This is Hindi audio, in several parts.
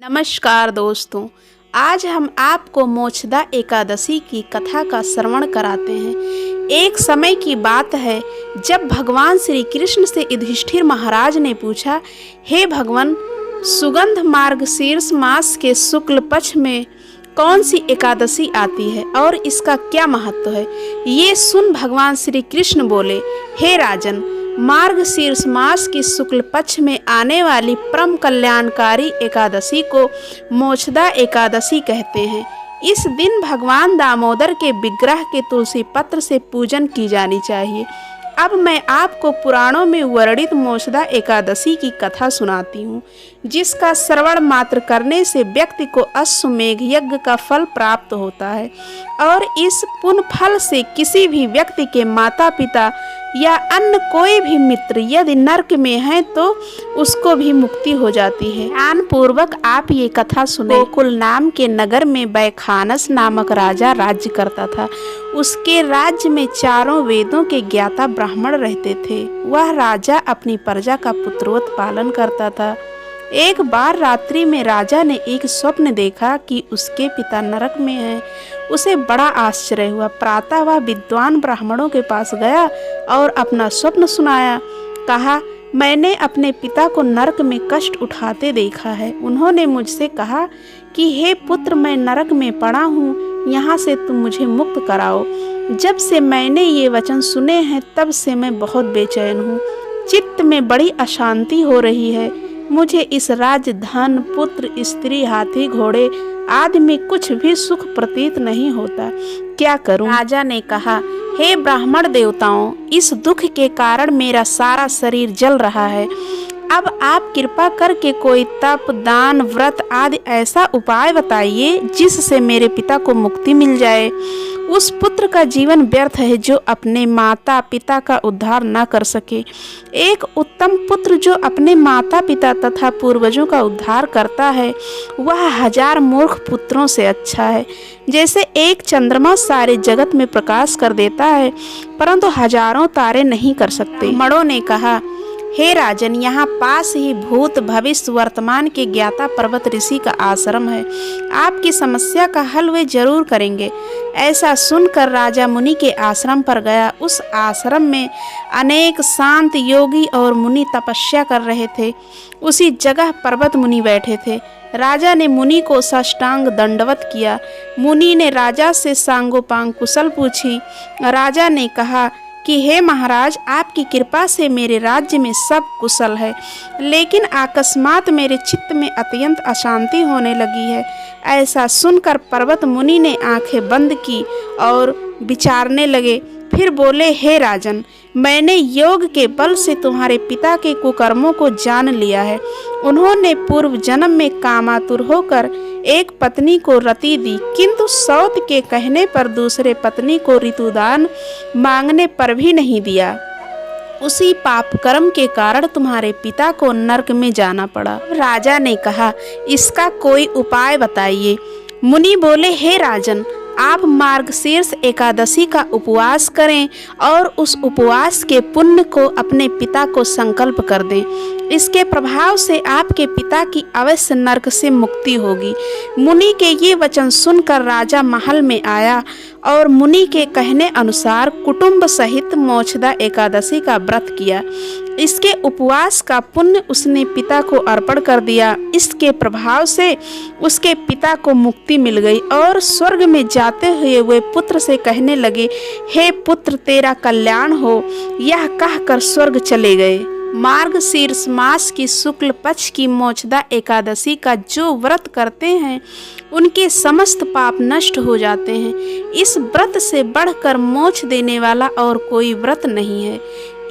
नमस्कार दोस्तों, आज हम आपको मोक्षदा एकादशी की कथा का श्रवण कराते हैं। एक समय की बात है जब भगवान श्री कृष्ण से युधिष्ठिर महाराज ने पूछा, हे भगवान, सुगंध मार्गशीर्ष मास के शुक्ल पक्ष में कौन सी एकादशी आती है और इसका क्या महत्व है। ये सुन भगवान श्री कृष्ण बोले, हे राजन, मार्गशीर्ष मास की शुक्ल पक्ष में आने वाली परम कल्याणकारी एकादशी को मोक्षदा एकादशी कहते हैं। इस दिन भगवान दामोदर के विग्रह के तुलसी पत्र से पूजन की जानी चाहिए। अब मैं आपको पुराणों में वर्णित मोक्षदा एकादशी की कथा सुनाती हूँ, जिसका श्रवण मात्र करने से व्यक्ति को अश्वमेघ यज्ञ का फल प्राप्त होता है और इस पुण्य फल से किसी भी व्यक्ति के माता पिता या अन्य कोई भी मित्र यदि नरक में है तो उसको भी मुक्ति हो जाती है। ध्यान पूर्वक आप ये कथा सुने। गोकुल नाम के नगर में बैखानस नामक राजा राज्य करता था। उसके राज्य में चारों वेदों के ज्ञाता ब्राह्मण रहते थे। वह राजा अपनी प्रजा का पुत्रवत पालन करता था। एक बार रात्रि में राजा ने एक स्वप्न देखा कि उसके पिता नरक में हैं। उसे बड़ा आश्चर्य हुआ। प्रातः वह विद्वान ब्राह्मणों के पास गया और अपना स्वप्न सुनाया। कहा, मैंने अपने पिता को नरक में कष्ट उठाते देखा है। उन्होंने मुझसे कहा कि हे पुत्र, मैं नरक में पड़ा हूँ, यहाँ से तुम मुझे मुक्त कराओ। जब से मैंने ये वचन सुने हैं तब से मैं बहुत बेचैन हूँ। चित्त में बड़ी अशांति हो रही है। मुझे इस राज्य, धन, पुत्र, स्त्री, हाथी, घोड़े आदि में कुछ भी सुख प्रतीत नहीं होता। क्या करूं? राजा ने कहा, हे ब्राह्मण देवताओं, इस दुख के कारण मेरा सारा शरीर जल रहा है। अब आप कृपा करके कोई तप, दान, व्रत आदि ऐसा उपाय बताइए जिससे मेरे पिता को मुक्ति मिल जाए। उस पुत्र का जीवन व्यर्थ है जो अपने माता पिता का उद्धार न कर सके। एक उत्तम पुत्र जो अपने माता पिता तथा पूर्वजों का उद्धार करता है वह 1000 मूर्ख पुत्रों से अच्छा है। जैसे एक चंद्रमा सारे जगत में प्रकाश कर देता है परंतु हजारों तारे नहीं कर सकते। ब्राह्मणों ने कहा, हे राजन, यहाँ पास ही भूत, भविष्य, वर्तमान के ज्ञाता पर्वत ऋषि का आश्रम है। आपकी समस्या का हल वे जरूर करेंगे। ऐसा सुनकर राजा मुनि के आश्रम पर गया। उस आश्रम में अनेक शांत योगी और मुनि तपस्या कर रहे थे। उसी जगह पर्वत मुनि बैठे थे। राजा ने मुनि को साष्टांग दंडवत किया। मुनि ने राजा से सांगोपांग कुशल पूछी। राजा ने कहा कि हे महाराज, आपकी कृपा से मेरे राज्य में सब कुशल है, लेकिन अकस्मात मेरे चित्त में अत्यंत अशांति होने लगी है। ऐसा सुनकर पर्वत मुनि ने आंखें बंद की और विचारने लगे। फिर बोले, हे राजन, मैंने योग के बल से तुम्हारे पिता के कुकर्मों को जान लिया है। उन्होंने पूर्व जन्म में कामातुर होकर एक पत्नी को रति दी, किंतु सौत के कहने पर दूसरे पत्नी को ऋतुदान मांगने पर भी नहीं दिया। उसी पाप कर्म के कारण तुम्हारे पिता को नरक में जाना पड़ा। राजा ने कहा, इसका कोई उपाय बताइए। मुनि बोले, हे राजन, आप मार्गशीर्ष एकादशी का उपवास करें और उस उपवास के पुण्य को अपने पिता को संकल्प कर दें। इसके प्रभाव से आपके पिता की अवश्य नरक से मुक्ति होगी। मुनि के ये वचन सुनकर राजा महल में आया और मुनि के कहने अनुसार कुटुंब सहित मोक्षदा एकादशी का व्रत किया। इसके उपवास का पुण्य उसने पिता को अर्पण कर दिया। इसके प्रभाव से उसके पिता को मुक्ति मिल गई और स्वर्ग में जाते हुए वे पुत्र से कहने लगे, हे पुत्र, तेरा कल्याण हो। यह कहकर स्वर्ग चले गए। मार्गशीर्ष मास की शुक्ल पक्ष की मोक्षदा एकादशी का जो व्रत करते हैं उनके समस्त पाप नष्ट हो जाते हैं। इस व्रत से बढ़कर मोक्ष देने वाला और कोई व्रत नहीं है।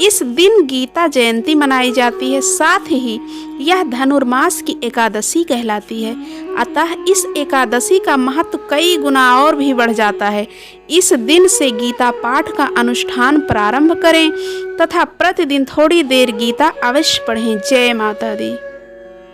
इस दिन गीता जयंती मनाई जाती है। साथ ही यह धनुर्मास की एकादशी कहलाती है। अतः इस एकादशी का महत्व कई गुना और भी बढ़ जाता है। इस दिन से गीता पाठ का अनुष्ठान प्रारंभ करें तथा प्रतिदिन थोड़ी देर गीता अवश्य पढ़ें। जय माता दी।